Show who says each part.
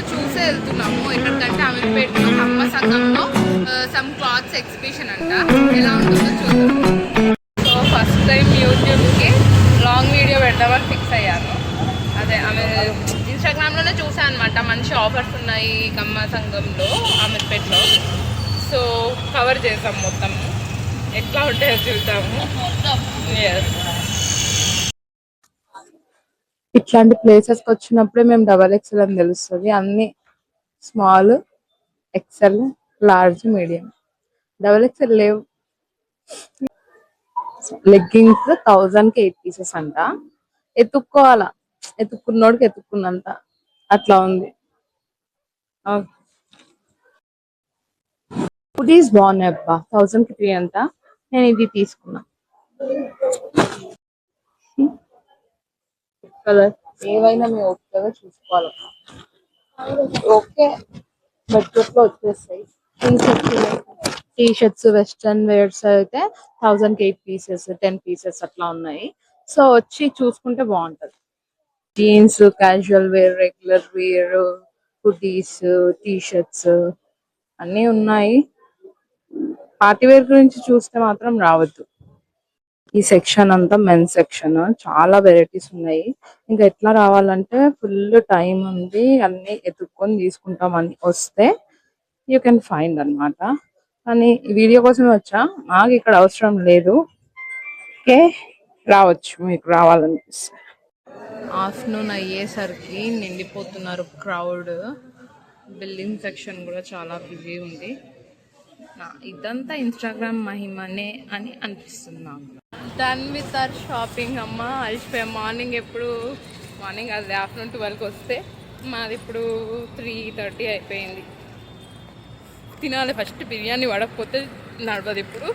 Speaker 1: చూసే వెళ్తున్నాము ఎక్కడికంటే అమీర్పేటలో కమ్మ సంఘంలో సమ్ క్లాత్స్ ఎగ్జిబిషన్ అంట. ఎలా ఉంటుందో చూద్దాం. సో ఫస్ట్ టైం యూట్యూబ్కి లాంగ్ వీడియో పెడదామని ఫిక్స్ అయ్యాను. అదే ఆమె ఇన్స్టాగ్రామ్లోనే చూసాను అనమాట, మంచి ఆఫర్స్ ఉన్నాయి కమ్మ సంఘంలో అమీర్పేటలో. సో కవర్ చేసాం మొత్తం, ఎట్లా ఉంటాయో చూద్దాము. ఇట్లాంటి ప్లేసెస్కి వచ్చినప్పుడే మేము XXL అని తెలుస్తుంది. అన్ని small, XL, large, medium. XXL లేవు. లెగ్గింగ్స్ 1000కి 8 పీసెస్ అంట. ఎత్తుక్కోవాలా, ఎత్తుక్కున్నోడికి ఎత్తుక్కున్నంత అట్లా ఉంది. హుడీస్ బాగున్నాయి అబ్బా, 1000కి 3 అంట. నేను ఇది తీసుకున్నా. కలర్ ఏవైనా మేము ఓకేగా చూసుకోవాలి. ఓకే బడ్జెట్ లో వచ్చేస్తాయి. టీ షర్ట్స్ వెస్ట్రన్ వేర్స్ అయితే 1000కి 8 పీసెస్, 10 పీసెస్ అట్లా ఉన్నాయి. సో వచ్చి చూసుకుంటే బాగుంటది. Jeans, casual wear, regular wear, hoodies, T shirts అన్నీ ఉన్నాయి. పార్టీ వేర్ గురించి చూస్తే మాత్రం రావద్దు. ఈ సెక్షన్ అంతా మెన్స్ సెక్షన్, చాలా వెరైటీస్ ఉన్నాయి. ఇంకా ఎట్లా రావాలంటే ఫుల్ టైం ఉంది, అన్ని ఎత్తుక్కొని తీసుకుంటాం. అని వస్తే యూ కెన్ ఫైండ్ అనమాట. కానీ వీడియో కోసమే వచ్చా, నాకు ఇక్కడ అవసరం లేదు. ఓకే, రావచ్చు మీకు రావాలనిపిస్తే. ఆఫ్టర్నూన్ అయ్యేసరికి నిండిపోతున్నారు క్రౌడ్. బిల్డింగ్ సెక్షన్ కూడా చాలా బిజీ ఉంది. ఇదంతా ఇన్స్టాగ్రామ్ మహిమనే అని అనిపిస్తుంది నాకు. డన్ విత్ అవర్ షాపింగ్ అమ్మ. అలిసిపోయాం. మార్నింగ్ అది ఆఫ్టర్నూన్ 12కి వస్తే మాది ఇప్పుడు 3:30 అయిపోయింది. తినాలి ఫస్ట్, బిర్యానీ పడకపోతే నడవదు ఇప్పుడు.